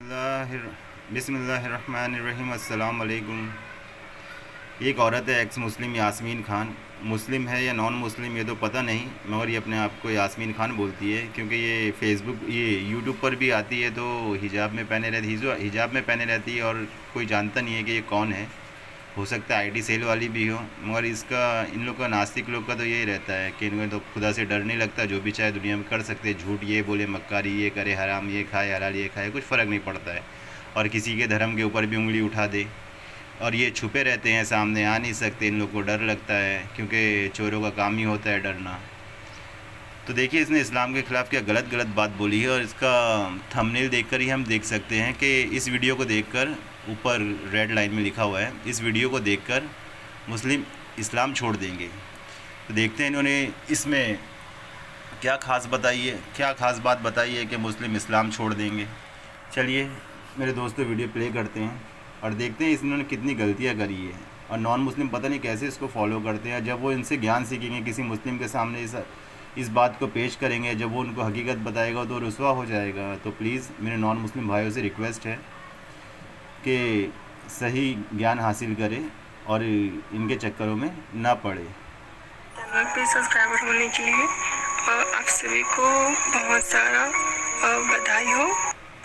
बिस्मिल्लाहिर्रहमानिर्रहीम। अस्सलाम वालेकुम। एक औरत है एक्स मुस्लिम यास्मीन ख़ान। मुस्लिम है या नॉन मुस्लिम ये तो पता नहीं, मगर ये अपने आप को यास्मीन ख़ान बोलती है क्योंकि ये ये यूट्यूब पर भी आती है तो हिजाब में पहने रहती हिजाब में पहने रहती है और कोई जानता नहीं है कि ये कौन है। हो सकता है आईटी सेल वाली भी हो, मगर इसका इन लोग का नास्तिक लोग का तो यही रहता है कि इनको तो खुदा से डर नहीं लगता, जो भी चाहे दुनिया में कर सकते, झूठ ये बोले, मक्कारी ये करे, हराम ये खाए, हलाल ये खाए, कुछ फ़र्क नहीं पड़ता है। और किसी के धर्म के ऊपर भी उंगली उठा दे। और ये छुपे रहते हैं, सामने आ नहीं सकते, इन लोग को डर लगता है क्योंकि चोरों का काम ही होता है डरना। तो देखिए इसने इस्लाम के ख़िलाफ़ क्या गलत गलत बात बोली है और इसका थंबनेल देखकर ही हम देख सकते हैं कि इस वीडियो को देखकर, ऊपर रेड लाइन में लिखा हुआ है, इस वीडियो को देखकर मुस्लिम इस्लाम छोड़ देंगे। तो देखते हैं इन्होंने इसमें क्या ख़ास बताई है, क्या ख़ास बात बताई है कि मुस्लिम इस्लाम छोड़ देंगे। चलिए मेरे दोस्तों वीडियो प्ले करते हैं और देखते हैं इन्होंने कितनी गलतियाँ करी है। और नॉन मुस्लिम पता नहीं कैसे इसको फॉलो करते हैं। जब वो इनसे ज्ञान सीखेंगे, किसी मुस्लिम के सामने इस बात को पेश करेंगे, जब वो उनको हकीकत बताएगा तो रुसवा हो जाएगा। तो प्लीज़ मेरे नॉन मुस्लिम भाइयों से रिक्वेस्ट है कि सही ज्ञान हासिल करें और इनके चक्करों में ना पड़े। चैनल पे सब्सक्राइबर होने के लिए आप सभी को बहुत सारा बधाई हो।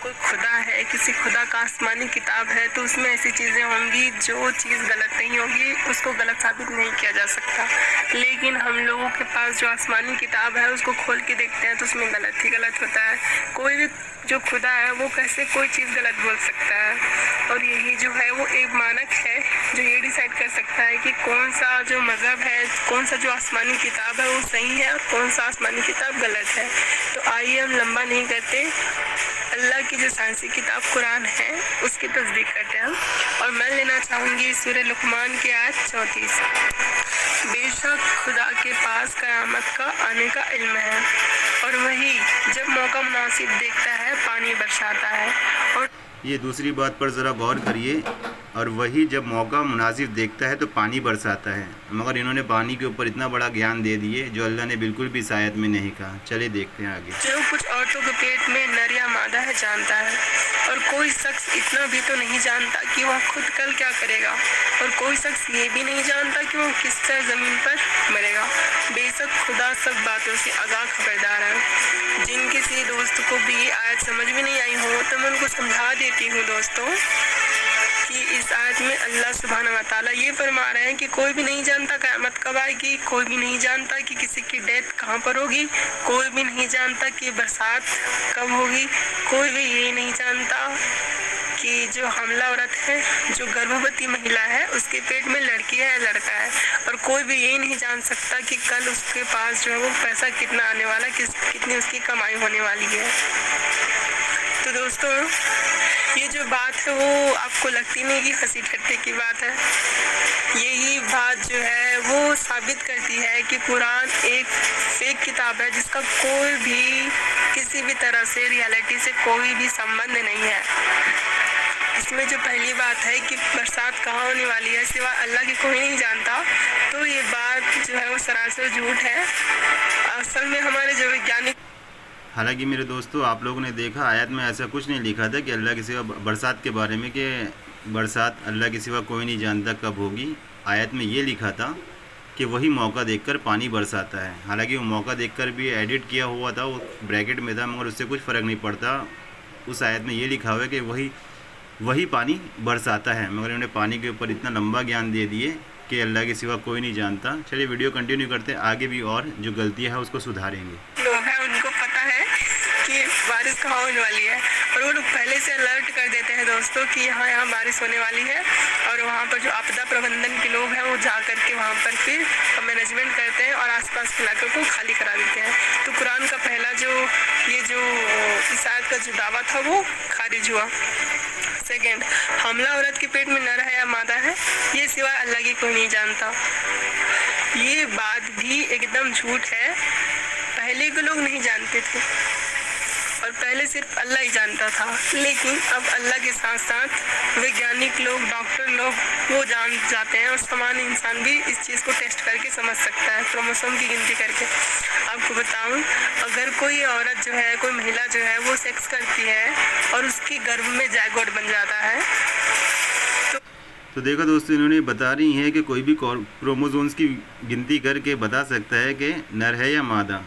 कोई खुदा है, किसी खुदा का आसमानी किताब है तो उसमें ऐसी चीज़ें होंगी, जो चीज़ गलत नहीं होगी उसको गलत साबित नहीं किया जा सकता। लेकिन हम लोगों के पास जो आसमानी किताब है उसको खोल के देखते हैं तो उसमें गलत ही गलत होता है। कोई भी जो खुदा है वो कैसे कोई चीज़ गलत बोल सकता है। और यही जो है वो एक मानक है जो ये डिसाइड कर सकता है कि कौन सा जो मज़हब है, कौन सा जो आसमानी किताब है वो सही है और कौन सा आसमानी किताब गलत है। तो आइए हम लंबा नहीं करते, अल्लाह की जो साइंसी किताब कुरान है उसकी तस्दीक करते हैं। और मैं लेना चाहूँगी सूरह लुकमान की आयत 34। बेशक खुदा के पास क़यामत का आने का इल्म है और वही जब मौका मुनासिब देखता है पानी बरसाता है। और ये दूसरी बात पर ज़रा गौर करिए, और वही जब मौका मुनासिब देखता है तो पानी बरसाता है। मगर इन्होंने पानी के ऊपर इतना बड़ा ज्ञान दे दिए जो अल्लाह ने बिल्कुल भी इस आयत में नहीं कहा। चलिए देखते हैं आगे। जो कुछ औरतों के पेट में नर या मादा है जानता है, और कोई शख्स इतना भी तो नहीं जानता कि वह खुद कल क्या करेगा, और कोई शख्स ये भी नहीं जानता कि वह किस तरह ज़मीन पर मरेगा। बेशक खुदा सब बातों से आगाह खबरदार है। जिन किसी दोस्त को भी ये आयत समझ में नहीं आई हो तो मैं उनको समझा देती हूँ दोस्तों कि इस आयत में अल्लाह सुब्हानहू व तआला ये फरमा रहे हैं कि कोई भी नहीं जानता क़यामत कब आएगी, कोई भी नहीं जानता कि किसी की डेथ कहाँ पर होगी, कोई भी नहीं जानता कि बरसात कब होगी, कोई भी ये नहीं जानता कि जो हमला औरत है, जो गर्भवती महिला है, उसके पेट में लड़की है या लड़का है। और कोई भी ये नहीं जान सकता कि कल उसके पास जो है वो पैसा कितना आने वाला, कितनी उसकी कमाई होने वाली है। तो दोस्तों ये जो बात है वो आपको लगती नहीं कि हंसी ठट्टे की बात है। यही बात जो है वो साबित करती है कि कुरान एक फेक किताब है जिसका कोई भी किसी भी तरह से रियलिटी से कोई भी संबंध नहीं है। इसमें जो पहली बात है कि बरसात कहाँ होने वाली है सिवाय अल्लाह की कोई नहीं जानता, तो ये बात जो है वो सरासर झूठ है। असल में हमारे जो वैज्ञानिक, हालांकि मेरे दोस्तों आप लोगों ने देखा आयत में ऐसा कुछ नहीं लिखा था कि अल्लाह के सिवा बरसात के बारे में, कि बरसात अल्लाह के सिवा कोई नहीं जानता कब होगी। आयत में ये लिखा था कि वही मौका देखकर पानी बरसाता है। हालांकि वो मौका देखकर भी एडिट किया हुआ था, वो ब्रैकेट में था, मगर उससे कुछ फ़र्क नहीं पड़ता। उस आयत में ये लिखा हुआ है कि वही पानी बरसाता है, मगर इन्होंने पानी के ऊपर इतना लंबा ज्ञान दे दिए कि अल्लाह के सिवा कोई नहीं जानता। चलिए वीडियो कंटिन्यू करते हैं, आगे भी और जो गलतियाँ है उसको सुधारेंगे। लोग हैं उनको पता है कि बारिश कहाँ होने वाली है और वो लोग पहले से अलर्ट कर देते हैं दोस्तों कि यहाँ बारिश होने वाली है। और वहाँ पर जो आपदा प्रबंधन के लोग हैं वो जा करके वहाँ पर फिर मैनेजमेंट करते हैं और आसपास के इलाकों को खाली करा देते हैं। तो कुरान का पहला जो इस आयत का जो दावा था वो खारिज हुआ। सेकेंड, हमला औरत के पेट में नर है या मादा है ये सिवाय अल्लाह की कोई नहीं जानता, ये बात भी एकदम झूठ है। पहले के लोग नहीं जानते थे, और पहले सिर्फ अल्लाह ही जानता था, लेकिन अब अल्लाह के साथ साथ वैज्ञानिक लोग, डॉक्टर लोग वो जान जाते हैं और सामान्य इंसान भी इस चीज़ को टेस्ट करके समझ सकता है, क्रोमोसोम की गिनती करके। आपको बताऊं, अगर कोई औरत जो है, कोई महिला जो है वो सेक्स करती है और उसकी गर्भ में जायगोट बन जाता है तो देखो दोस्तों, इन्होंने बता रही हैं कि कोई भी क्रोमोसोम्स की गिनती करके बता सकता है कि नर है या मादा।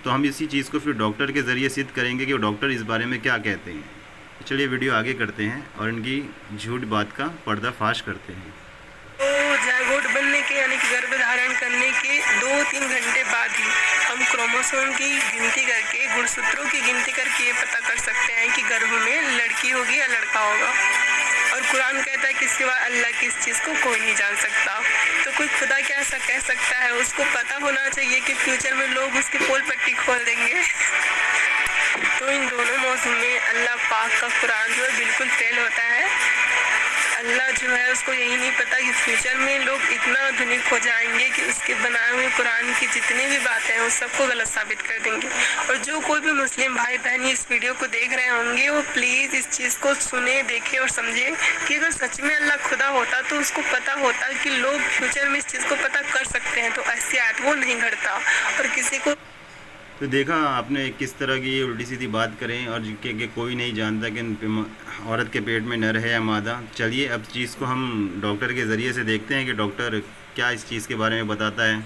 तो हम इसी चीज़ को फिर डॉक्टर के ज़रिए सिद्ध करेंगे कि वो डॉक्टर इस बारे में क्या कहते हैं। चलिए वीडियो आगे करते हैं और इनकी झूठ बात का पर्दाफाश करते हैं। तो जायगोट बनने के यानी कि गर्भ धारण करने के 2-3 घंटे बाद ही हम क्रोमोसोम की गिनती करके, गुणसूत्रों की गिनती करके ये पता कर सकते हैं कि गर्भ में लड़की होगी या लड़का होगा। और कुरान कहता है कि सिवा अल्लाह की इस चीज़ को कोई नहीं जान सकता। तो कोई खुदा क्या ऐसा कह सकता है, उसको पता होना चाहिए कि फ्यूचर में लोग उसकी पोल पट्टी खोल देंगे। तो इन दोनों मौसम में अल्लाह पाक का कुरान जो है बिल्कुल फेल होता है। अल्लाह जो है उसको यही नहीं पता कि फ्यूचर में लोग इतना आधुनिक हो जाएंगे कि उसके बनाए हुए कुरान की जितनी भी बातें हैं उस सबको गलत साबित कर देंगे। और जो कोई भी मुस्लिम भाई बहन इस वीडियो को देख रहे होंगे वो प्लीज़ इस चीज़ को सुने, देखें और समझे कि अगर सच में अल्लाह खुदा होता तो उसको पता होता कि लोग फ्यूचर में इस चीज़ को पता कर सकते हैं, तो ऐसी आयत वो नहीं घड़ता। और किसी को तो देखा आपने किस तरह की उल्टी सीधी बात करें और कि कोई नहीं जानता कि औरत के पेट में नर है या मादा। चलिए अब चीज़ को हम डॉक्टर के ज़रिए से देखते हैं कि डॉक्टर क्या इस चीज़ के बारे में बताता है।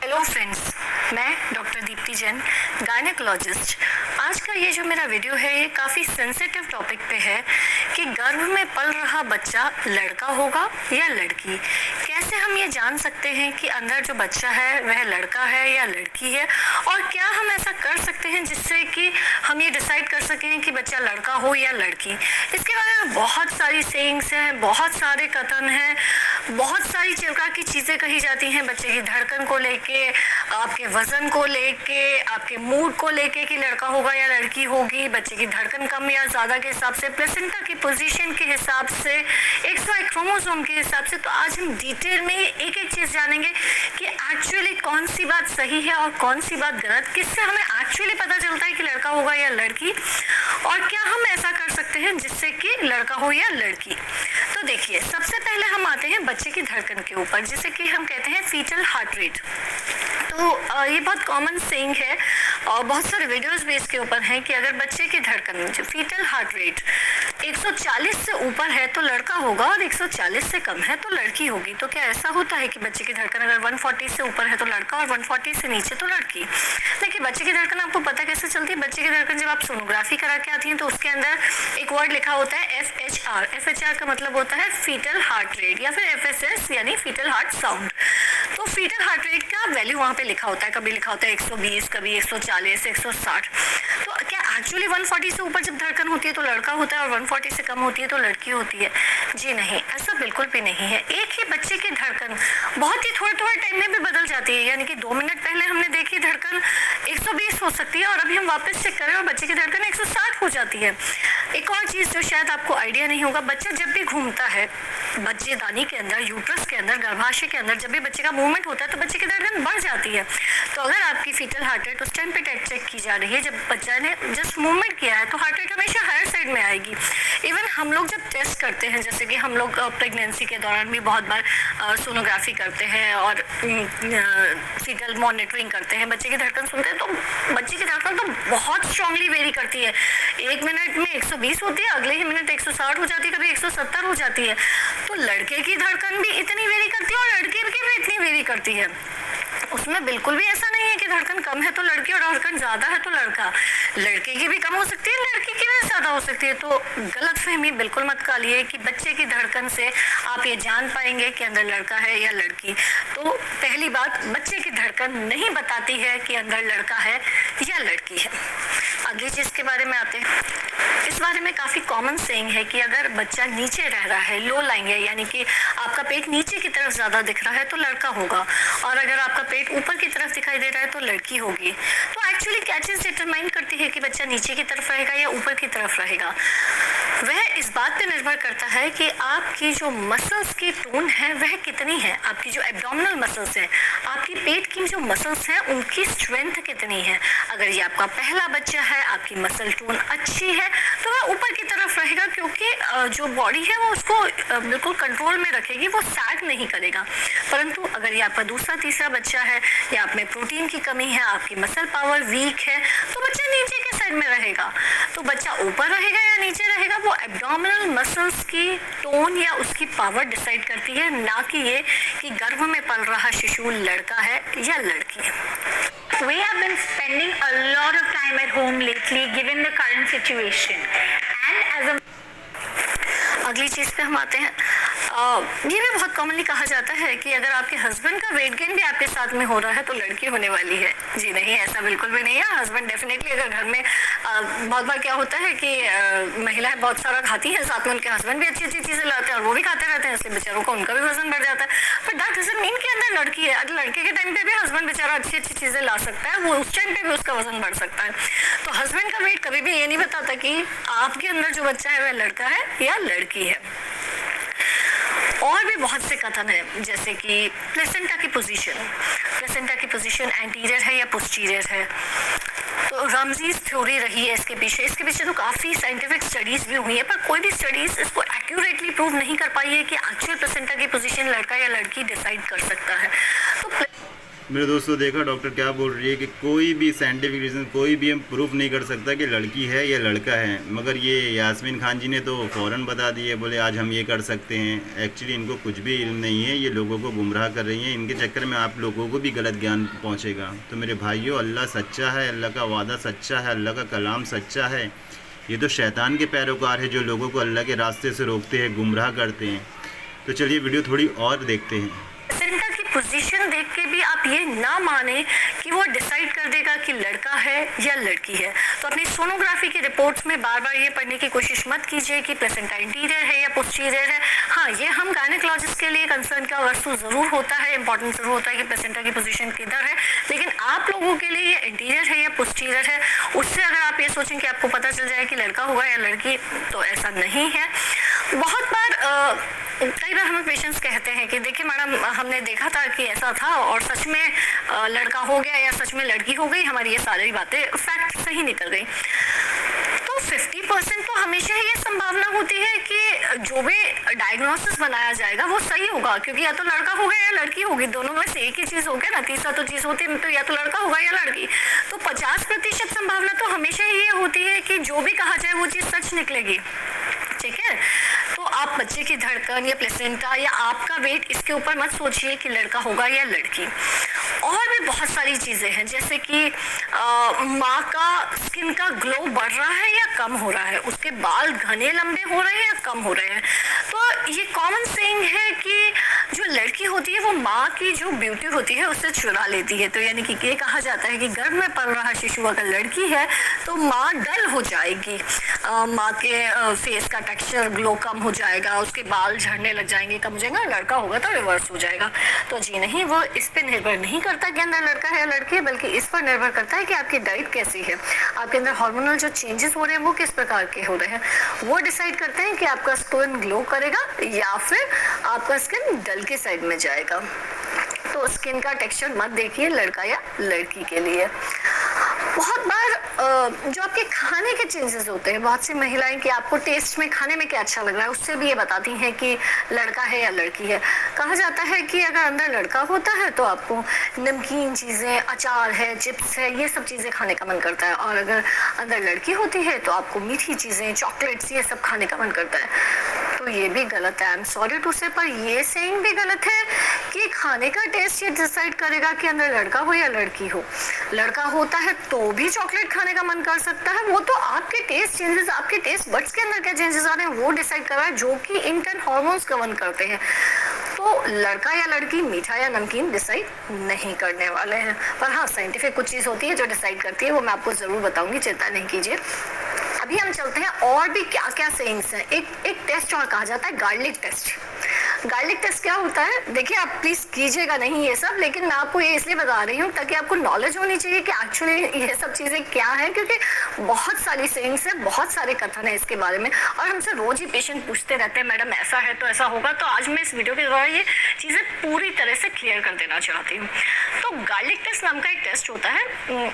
हेलो फ्रेंड्स, मैं डॉक्टर दीप्ति जैन, गायनेकोलॉजिस्ट। आज का ये जो मेरा वीडियो है ये काफ़ी सेंसिटिव टॉपिक पे है कि गर्भ में पल रहा बच्चा लड़का होगा या लड़की। कैसे हम ये जान सकते हैं कि अंदर जो बच्चा है वह लड़का है या लड़की है, और क्या हम ऐसा कर सकते हैं जिससे कि हम ये डिसाइड कर सकें कि बच्चा लड़का हो या लड़की। इसके बारे में बहुत सारी सेइंग्स हैं, बहुत सारे कथन हैं, बहुत सारी प्रकार की चीज़ें कही जाती हैं बच्चे की धड़कन को लेके, आपके वजन को लेके, आपके मूड को लेके कि लड़का होगा या लड़की होगी, बच्चे की धड़कन कम या ज़्यादा के हिसाब से, प्लेसेंटा की पोजीशन के हिसाब से, XY क्रोमोसोम के हिसाब से। तो आज हम डिटेल में एक एक चीज़ जानेंगे कि एक्चुअली कौन सी बात सही है और कौन सी बात गलत, किससे हमें एक्चुअली पता चलता है कि लड़का होगा या लड़की, और क्या हम ऐसा कर सकते हैं जिससे कि लड़का हो या लड़की। तो देखिए, सबसे पहले हम आते हैं बच्चे की धड़कन के ऊपर, जिसे कि हम कहते हैं फीटल हार्ट रेट। तो ये बहुत कॉमन सेइंग है और बहुत सारे वीडियोस भी इसके ऊपर हैं कि अगर बच्चे की धड़कन जो फीटल हार्ट रेट 140 से ऊपर है तो लड़का होगा और 140 से कम है तो लड़की होगी। तो क्या ऐसा होता है कि बच्चे की धड़कन अगर 140 से ऊपर है तो लड़का और 140 से नीचे तो लड़की? देखिए, बच्चे की धड़कन आपको पता कैसे चलती है? बच्चे की धड़कन जब आप सोनोग्राफी करा के आती हैं तो उसके अंदर एक वर्ड लिखा होता है FHR। FHR का मतलब होता है फीटल हार्ट रेट, या फिर FSS यानी फीटल हार्ट साउंड। तो फीटल हार्ट रेट का वैल्यू वहाँ पे लिखा होता है, कभी लिखा होता है 120, कभी 140, 160। तो क्या एक्चुअली 140 से ऊपर जब धड़कन होती है तो लड़का होता है और 140 से कम होती है तो लड़की होती है? जी नहीं, ऐसा बिल्कुल भी नहीं है। एक ही बच्चे की धड़कन बहुत ही थोड़े थोड़े टाइम में भी बदल जाती है, यानी कि 2 मिनट पहले हमने देखी धड़कन 120 हो सकती है और अभी हम वापस चेक करें और बच्चे की धड़कन 160 हो जाती है। एक और चीज़ जो शायद आपको आइडिया नहीं होगा, बच्चा जब भी घूमता है बच्चेदानी के अंदर, यूट्रस के अंदर, गर्भाशय के अंदर, जब भी बच्चे का मूवमेंट होता है तो बच्चे की धड़कन बढ़ जाती है। तो अगर आपकी फीटल हार्ट रेट उस टाइम पे चेक की जा रही है जब बच्चा ने जस्ट मूवमेंट किया है तो हार्ट रेट हमेशा हायर साइड में आएगी। इवन हम लोग जब टेस्ट करते हैं, जैसे कि हम लोग प्रेगनेंसी के दौरान भी बहुत बार सोनोग्राफी करते हैं और फीटल मॉनिटरिंग करते हैं, बच्चे की धड़कन सुनते हैं, तो बच्चे की धड़कन तो बहुत स्ट्रांगली वेरी करती है। 1 मिनट में 120 होती है, अगले ही मिनट 160 हो जाती है, कभी 170 हो जाती है। तो लड़के की धड़कन भी इतनी वेरी करती है और लड़की की भी इतनी वेरी करती है। उसमें बिल्कुल भी ऐसा नहीं है कि धड़कन कम है तो लड़की और धड़कन ज़्यादा है तो लड़का। लड़के की भी कम हो सकती है, लड़की की भी ज़्यादा हो सकती है। तो गलतफहमी बिल्कुल मत कालिए कि बच्चे की धड़कन से आप ये जान पाएंगे कि अंदर लड़का है या लड़की। तो पहली बात, बच्चे की धड़कन नहीं बताती है कि अंदर लड़का है या लड़की है। अगली चीज़ के बारे में आते हैं। इस बारे में काफ़ी कॉमन सेइंग है कि अगर बच्चा नीचे रह रहा है, लो लाइंग है, यानी कि आपका पेट नीचे की तरफ ज़्यादा दिख रहा है तो लड़का होगा, और अगर आपका पेट ऊपर की तरफ दिखाई दे रहा है तो लड़की होगी। तो एक्चुअली क्या चीज़ डिटरमाइन करती है कि बच्चा नीचे की तरफ रहेगा या ऊपर की तरफ रहेगा? वह इस बात पे निर्भर करता है कि आपकी जो मसल्स की टोन है वह कितनी है, आपकी जो एब्डोमिनल मसल्स हैं, आपकी पेट की जो मसल्स हैं उनकी स्ट्रेंथ कितनी है। अगर ये आपका पहला बच्चा है, आपकी मसल टोन अच्छी है तो वह ऊपर की तरफ रहेगा, क्योंकि जो बॉडी है वो उसको बिल्कुल कंट्रोल में रखेगी, वो सैग नहीं करेगा। परंतु अगर ये आपका दूसरा तीसरा बच्चा है या आप में प्रोटीन की कमी है, आपकी मसल पावर वीक है, तो बच्चा नीचे के साइड में रहेगा। तो बच्चा ऊपर रहेगा या नीचे रहेगा, वो एब्डोमिनल मसल्स की टोन या उसकी पावर डिसाइड करती है, ना कि ये कि गर्भ में पल रहा शिशु लड़का है या लड़की है। We have been spending a lot of time at home lately given the current situation, and as a अगली चीज़ पे हम आते हैं। ये भी बहुत कॉमनली कहा जाता है कि अगर आपके हस्बैंड का वेट गेन भी आपके साथ में हो रहा है तो लड़की होने वाली है। जी नहीं, ऐसा बिल्कुल भी नहीं है। हस्बैंड डेफिनेटली, अगर घर में बहुत बार क्या होता है कि महिलाएं बहुत सारा खाती हैं, साथ में उनके हस्बैंड भी अच्छी अच्छी चीज़ें लाते हैं और वो भी खाते रहते हैं, इसलिए बेचारों को उनका भी वजन बढ़ जाता है। बट दैट डजंट मीन कि अंदर लड़की है। अगर लड़के के टाइम पे भी हस्बैंड बेचारा अच्छी अच्छी चीज़ें ला सकता है, वो उस टाइम पे भी उसका वजन बढ़ सकता है। तो हस्बैंड का वेट कभी भी ये नहीं बताता कि आपके अंदर जो बच्चा है वह लड़का है या लड़की है। और भी बहुत से कथन है, जैसे कि प्लेसेंटा की पोजीशन एंटीरियर है या पोस्टीरियर है। तो रमजीज थ्योरी रही है इसके पीछे तो काफ़ी साइंटिफिक स्टडीज़ भी हुई है, पर कोई भी स्टडीज़ इसको एक्यूरेटली प्रूव नहीं कर पाई है कि एक्चुअल प्लेसेंटा की पोजीशन लड़का या लड़की डिसाइड कर सकता है। तो मेरे दोस्तों देखा डॉक्टर क्या बोल रही है कि कोई भी साइंटिफिक रीज़न कोई भी हम प्रूफ नहीं कर सकता कि लड़की है या लड़का है, मगर ये यास्मीन खान जी ने तो फ़ौरन बता दिए, बोले आज हम ये कर सकते हैं। एक्चुअली इनको कुछ भी इल्म नहीं है, ये लोगों को गुमराह कर रही हैं। इनके चक्कर में आप लोगों को भी गलत ज्ञान पहुँचेगा। तो मेरे भाइयों, अल्लाह सच्चा है, अल्लाह का वादा सच्चा है, अल्लाह का कलाम सच्चा है। ये तो शैतान के पैरोकार है जो लोगों को अल्लाह के रास्ते से रोकते हैं, गुमराह करते हैं। तो चलिए वीडियो थोड़ी और देखते हैं। पोजीशन देख के भी आप ये ना माने कि वो डिसाइड कर देगा कि लड़का है या लड़की है। तो अपनी सोनोग्राफी की रिपोर्ट्स में बार बार ये पढ़ने की कोशिश मत कीजिए कि प्लेसेंटा इंटीरियर है या पोस्टीरियर है। हाँ, ये हम गायनेकोलॉजिस्ट के लिए कंसर्न का वस्तु ज़रूर होता है, इंपॉर्टेंट ज़रूर होता है कि प्लेसेंटा की पोजीशन किधर है, लेकिन आप लोगों के लिए ये इंटीरियर है या पोस्टीरियर है, उससे अगर आप ये सोचें कि आपको पता चल जाए कि लड़का होगा या लड़की, तो ऐसा नहीं है। बहुत बार कई बार हमें पेशेंट्स कहते हैं कि देखिए मैडम, हमने देखा था कि ऐसा था और सच में लड़का हो गया या सच में लड़की हो गई, हमारी ये सारी बातें फैक्ट सही निकल गई। तो 50% तो हमेशा ही ये संभावना होती है कि जो भी डायग्नोसिस बनाया जाएगा वो सही होगा, क्योंकि या तो लड़का होगा या लड़की होगी, दोनों में से एक ही चीज़ होगी ना, तीसरा तो चीज़ होती है, तो या तो लड़का होगा या लड़की। तो 50% संभावना तो हमेशा ही ये होती है कि जो भी कहा जाए वो चीज़ सच निकलेगी। ठीक है, तो आप बच्चे की धड़कन या प्लेसेंटा या आपका वेट, इसके ऊपर मत सोचिए कि लड़का होगा या लड़की। और भी बहुत सारी चीज़ें हैं, जैसे कि माँ का स्किन का ग्लो बढ़ रहा है या कम हो रहा है, उसके बाल घने लंबे हो रहे हैं या कम हो रहे हैं। तो ये कॉमन सेइंग है कि जो लड़की होती है वो माँ की जो ब्यूटी होती है उससे चुरा लेती है। तो यानी कि ये कहा जाता है कि गर्भ में पल रहा शिशु अगर लड़की है तो माँ डल हो जाएगी, माँ के फेस का टेक्सचर ग्लो कम हो जाएगा, उसके बाल झड़ने लग जाएंगे, कम हो जाएगा। लड़का होगा तो रिवर्स हो जाएगा। तो जी नहीं, वो इस पर निर्भर नहीं करता कि अंदर लड़का है या लड़की है, बल्कि इस पर निर्भर करता है कि आपकी डाइट कैसी है, आपके अंदर हार्मोनल जो चेंजेस हो रहे हैं वो किस प्रकार के हो रहे हैं, वो डिसाइड करते हैं कि आपका स्किन ग्लो करेगा या फिर आपका स्किन डल के साइड में जाएगा। तो स्किन का टेक्सचर मत देखिए लड़का या लड़की के लिए। बहुत बार जो आपके खाने के चेंजेस होते हैं, बहुत सी महिलाएं कि आपको टेस्ट में खाने में क्या अच्छा लग रहा है, उससे भी ये बताती हैं कि लड़का है या लड़की है। कहा जाता है कि अगर अंदर लड़का होता है तो आपको नमकीन चीज़ें, अचार है, चिप्स है, ये सब चीज़ें खाने का मन करता है, और अगर अंदर लड़की होती है तो आपको मीठी चीज़ें, चॉकलेट्स, ये सब खाने का मन करता है। तो ये भी गलत है, आई एम सॉरी टू से, पर ये सेइंग भी गलत है कि खाने का टेस्ट ये डिसाइड करेगा कि अंदर लड़का हो या लड़की हो। लड़का होता है तो भी चॉकलेट खाने का मन कर सकता है, वो तो आपके टेस्ट चेंजेस, आपके टेस्ट बड्स के अंदर क्या चेंजेस आ रहे हैं वो डिसाइड कर रहा है, जो कि इंटरन हार्मोन्स गवर्न करते हैं। तो लड़का या लड़की, मीठा या नमकीन डिसाइड नहीं करने वाले हैं। पर हाँ, साइंटिफिक कुछ चीज़ होती है जो डिसाइड करती है, वो मैं आपको ज़रूर बताऊंगी, चिंता नहीं कीजिए। अभी हम चलते हैं और भी क्या क्या सेइंग्स हैं। एक टेस्ट और कहा जाता है गार्लिक टेस्ट। गार्लिक टेस्ट क्या होता है, देखिए आप प्लीज कीजिएगा नहीं ये सब, लेकिन मैं आपको ये इसलिए बता रही हूँ ताकि आपको नॉलेज होनी चाहिए कि एक्चुअली ये सब चीजें क्या है, क्योंकि बहुत सारी सेइंग्स है, बहुत सारे कथन है इसके बारे में, और हमसे रोज ही पेशेंट पूछते रहते हैं मैडम ऐसा है तो ऐसा होगा। तो आज मैं इस वीडियो के द्वारा ये चीजें पूरी तरह से क्लियर कर देना चाहती हूँ। तो गार्लिक टेस्ट नाम का एक टेस्ट होता है।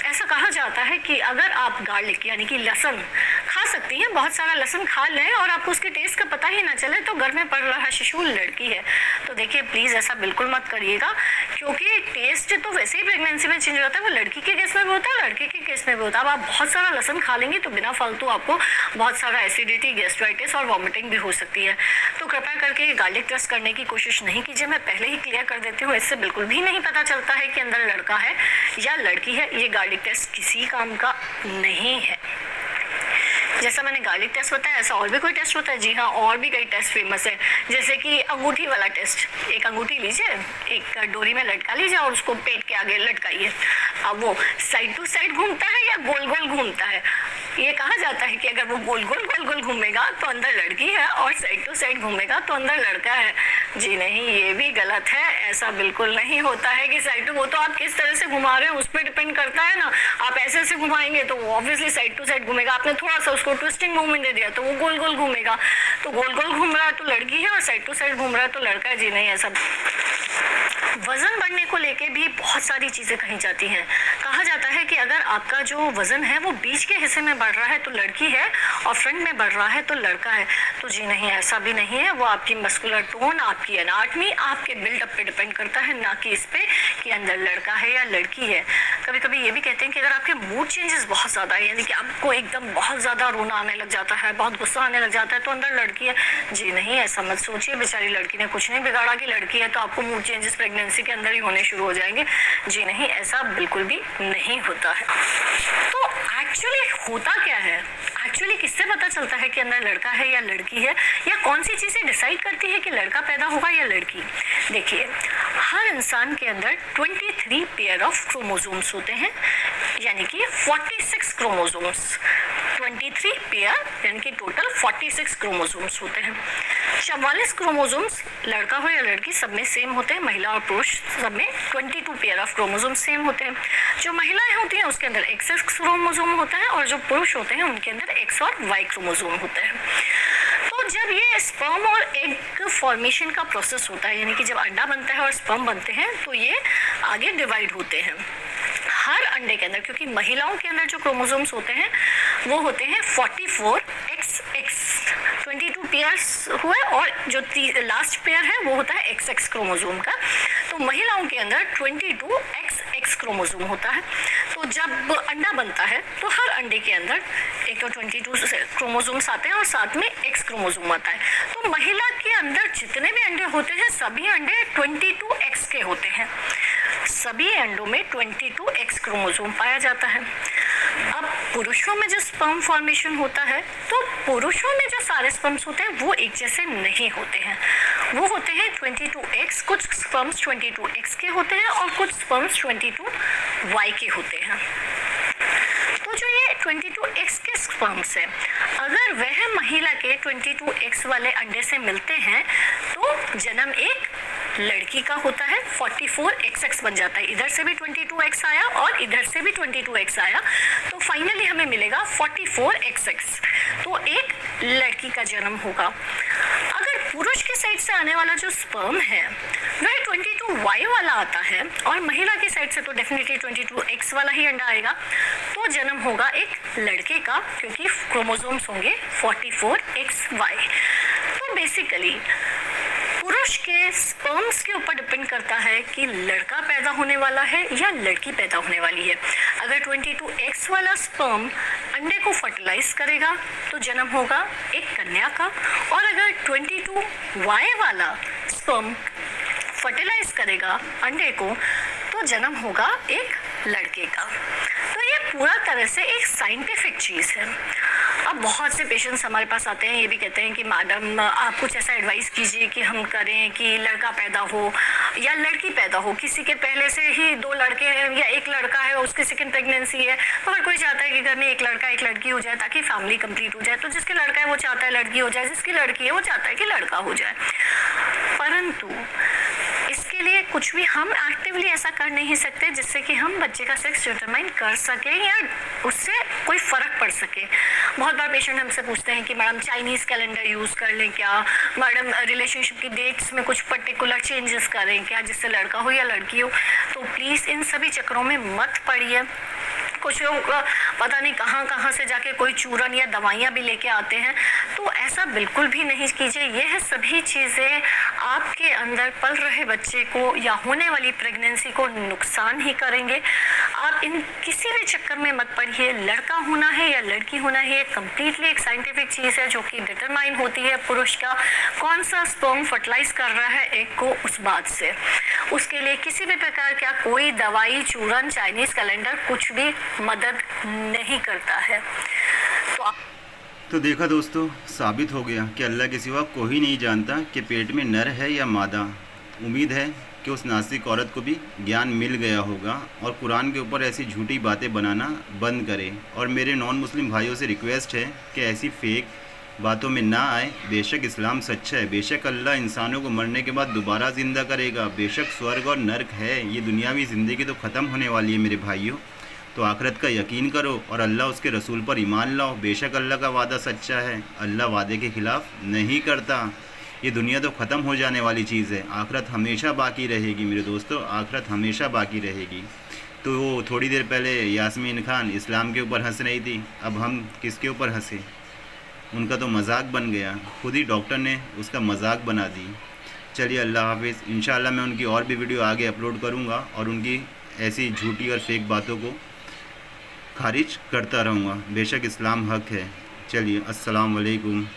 ऐसा कहा जाता है कि अगर आप गार्लिक यानी कि लहसुन खा सकती हैं, बहुत सारा लहसुन खा लें और आपको उसके टेस्ट का पता ही ना चले तो घर में पड़ रहा शिशु लड़की है। तो देखिए प्लीज ऐसा बिल्कुल मत करिएगा, क्योंकि टेस्ट तो वैसे ही प्रेगनेंसी में चेंज होता है, वो लड़की के केस में भी होता है, लड़के के केस में भी होता है। अब आप बहुत सारा लहसुन खा लेंगे तो बिना फालतू आपको बहुत सारा एसिडिटी, गैस्ट्राइटिस और वॉमिटिंग भी हो सकती है। तो कृपया करके गार्लिक टेस्ट करने की कोशिश नहीं कीजिए। मैं पहले ही क्लियर कर देती हूँ, इससे बिल्कुल भी नहीं पता चलता है कि अंदर लड़का है या लड़की है। ये गार्लिक टेस्ट किसी काम का नहीं है। जैसा मैंने गार्लिक टेस्ट बताया ऐसा और भी कोई टेस्ट होता है। जी हाँ, और भी कई टेस्ट फेमस है, जैसे कि अंगूठी वाला टेस्ट। एक अंगूठी लीजिए, एक डोरी में लटका लीजिए और उसको पेट के आगे लटकाइए। अब वो साइड टू साइड घूमता है या गोल गोल घूमता है? ये कहा जाता है कि अगर वो गोल गोल घूमेगा तो अंदर लड़की है और साइड टू साइड घूमेगा तो अंदर लड़का है। जी नहीं, ये भी गलत है। ऐसा बिल्कुल नहीं होता है कि साइड टू, वो तो आप किस तरह से घुमा रहे हैं उस पर डिपेंड करता है ना। आप ऐसे ऐसे घुमाएंगे तो वो ऑब्वियसली साइड टू साइड घूमेगा। आपने थोड़ा सा उसको ट्विस्टिंग मूवमेंट दे दिया तो वो गोल गोल घूमेगा। तो गोल गोल घूम रहा है तो लड़की है और साइड टू साइड घूम रहा है तो लड़का है। जी नहीं, ऐसा। वजन बढ़ने को लेके भी बहुत सारी चीजें कही जाती हैं। कहा जाता है कि अगर आपका जो वजन है वो बीच के हिस्से में बढ़ रहा है तो लड़की है और फ्रंट में बढ़ रहा है तो लड़का है। तो जी नहीं, ऐसा भी नहीं है। वो आपकी मस्कुलर टोन, आपकी एनाटमी, आपके बिल्डअप पे डिपेंड करता है, ना कि इस पे कि अंदर लड़का है या लड़की है। कभी कभी ये भी कहते हैं कि अगर आपके मूड चेंजेस बहुत ज्यादा है, यानी कि आपको एकदम बहुत ज्यादा रोना आने लग जाता है, बहुत गुस्सा आने लग जाता है तो अंदर लड़की है। जी नहीं, ऐसा मत सोचिए। बेचारी लड़की ने कुछ नहीं बिगाड़ा कि लड़की है तो आपको मूड चेंजेस प्रेगनेंसी के अंदर ही होने शुरू हो जाएंगे। जी नहीं, ऐसा बिल्कुल भी नहीं होता है। तो एक्चुअली होता क्या है? एक्चुअली किससे पता चलता है कि अंदर लड़का है या लड़की है, या कौन सी चीजें डिसाइड करती है कि लड़का पैदा होगा या लड़की? देखिए, हर इंसान के अंदर 23 पेयर ऑफ क्रोमोसोम्स होते हैं, यानी कि 46 क्रोमोसोम्स। 23 पेयर यानी कि टोटल 46 क्रोमोसोम्स होते हैं। 44 क्रोमोसोम्स लड़का हो या लड़की सब में सेम होते हैं। महिला और पुरुष सब में 22 पेयर ऑफ क्रोमोसोम्स सेम होते हैं। जो महिलाएं होती हैं उसके अंदर XX क्रोमोसोम होता है और जो पुरुष होते हैं उनके अंदर X और Y क्रोमोसोम होते हैं। तो जब ये स्पर्म और एग फॉर्मेशन का प्रोसेस होता है, यानी कि जब अंडा बनता है और स्पर्म बनते हैं तो ये आगे डिवाइड होते हैं। हर अंडे के अंदर, क्योंकि महिलाओं के अंदर जो क्रोमोसोम्स होते हैं वो होते हैं 44XX, 22 पेयर्स हुए, और जो लास्ट पेयर है वो होता है XX क्रोमोसोम का। तो महिलाओं के अंदर 22XX क्रोमोसोम होता है। तो जब अंडा बनता है तो हर अंडे के अंदर एक तो 22 क्रोमोसोम्स आते हैं और साथ में X क्रोमोसोम आता है। तो महिला के अंदर जितने भी अंडे होते हैं सभी अंडे 22X के होते हैं। सभी अंडों में 22X क्रोमोसोम पाया जाता है। अब पुरुषों में जो स्पर्म फॉर्मेशन होता है तो पुरुषों में जो सारे स्पर्म्स होते हैं वो एक जैसे नहीं होते हैं। वो होते हैं 22X, कुछ स्पर्म्स 22X के होते हैं और कुछ स्पर्म्स 22Y के होते हैं। तो जो ये 22X के स्पर्म्स है, अगर वह महिला के 22X वाले अंडे से मिलते हैं तो जन्म एक लड़की का होता है। 44XX बन जाता है। इधर से भी 22X आया और इधर से भी 22X आया, तो फाइनली हमें मिलेगा 44XX। तो एक लड़की का जन्म होगा। अगर पुरुष के साइड से आने वाला जो स्पर्म है वह 22Y वाला आता है और महिला की साइड से तो डेफिनेटली 22X वाला ही अंडा आएगा, तो जन्म होगा एक लड़के का, क्योंकि क्रोमोसोम्स होंगे 44XY। तो बेसिकली पुरुष के स्पर्म्स के ऊपर डिपेंड करता है कि लड़का पैदा होने वाला है या लड़की पैदा होने वाली है। अगर 22X वाला स्पर्म अंडे को फर्टिलाइज करेगा तो जन्म होगा एक कन्या का, और अगर 22Y वाला स्पर्म फर्टिलाइज करेगा अंडे को तो जन्म होगा एक लड़के का। तो ये पूरा तरह से एक साइंटिफिक चीज़ है। अब बहुत से पेशेंट्स हमारे पास आते हैं, ये भी कहते हैं कि मैडम आप कुछ ऐसा एडवाइस कीजिए कि हम करें कि लड़का पैदा हो या लड़की पैदा हो। किसी के पहले से ही 2 लड़के हैं या एक लड़का है, उसकी सेकंड प्रेगनेंसी है, तो हर कोई चाहता है कि घर में एक लड़का एक लड़की हो जाए ताकि फैमिली कंप्लीट हो जाए। तो जिसके लड़का है वो चाहता है लड़की हो जाए, जिसकी लड़की है वो चाहता है कि लड़का हो जाए। परंतु इसके लिए कुछ भी हम एक्टिवली ऐसा कर नहीं सकते जिससे कि हम बच्चे का सेक्स डिटरमाइन कर सकें या उससे कोई फ़र्क पड़ सके। बहुत बार पेशेंट हमसे पूछते हैं कि मैडम चाइनीज़ कैलेंडर यूज़ कर लें क्या, मैडम रिलेशनशिप की डेट्स में कुछ पर्टिकुलर चेंजेस करें क्या, जिससे लड़का हो या लड़की हो। तो प्लीज़ इन सभी चक्करों में मत पड़िए। कुछ लोग पता नहीं कहाँ से जाके कोई चूरन या दवाइयाँ भी लेके आते हैं, तो ऐसा बिल्कुल भी नहीं कीजिए। यह सभी चीज़ें आपके अंदर पल रहे बच्चे को या होने वाली प्रेगनेंसी को नुकसान ही करेंगे। आप इन किसी भी चक्कर में मत पड़िए। लड़का होना है या लड़की होना है, कम्प्लीटली एक साइंटिफिक चीज़ है जो कि डिटरमाइन होती है पुरुष का कौन सा स्पर्म फर्टिलाइज कर रहा है एग को, उस बात से। उसके लिए किसी भी प्रकार का कोई दवाई, चूरन, चाइनीज़ कैलेंडर कुछ भी मदद नहीं करता है। तो देखा दोस्तों, साबित हो गया कि अल्लाह के सिवा कोई नहीं जानता कि पेट में नर है या मादा। उम्मीद है कि उस नास्तिक औरत को भी ज्ञान मिल गया होगा और कुरान के ऊपर ऐसी झूठी बातें बनाना बंद करे। और मेरे नॉन मुस्लिम भाइयों से रिक्वेस्ट है कि ऐसी फेक बातों में ना आए। बेशक इस्लाम सच्चा है, बेशक अल्लाह इंसानों को मरने के बाद दोबारा ज़िंदा करेगा, बेशक स्वर्ग और नर्क है। ये दुनियावी ज़िंदगी तो ख़त्म होने वाली है मेरे भाइयों। तो आखिरत का यकीन करो और अल्लाह उसके रसूल पर ईमान लाओ। बेशक अल्लाह का वादा सच्चा है, अल्लाह वादे के ख़िलाफ़ नहीं करता। ये दुनिया तो ख़त्म हो जाने वाली चीज़ है, आखिरत हमेशा बाकी रहेगी मेरे दोस्तों, आखिरत हमेशा बाकी रहेगी। तो थोड़ी देर पहले यास्मीन खान इस्लाम के ऊपर हंस रही थी, अब हम किसके ऊपर हंसे? उनका तो मजाक बन गया, खुद ही डॉक्टर ने उसका मजाक बना दी। चलिए अल्लाह हाफिज़। इंशाल्लाह मैं उनकी और भी वीडियो आगे अपलोड करूँगा और उनकी ऐसी झूठी और फेक बातों को खारिज करता रहूँगा। बेशक इस्लाम हक है। चलिए अस्सलाम वालेकुम।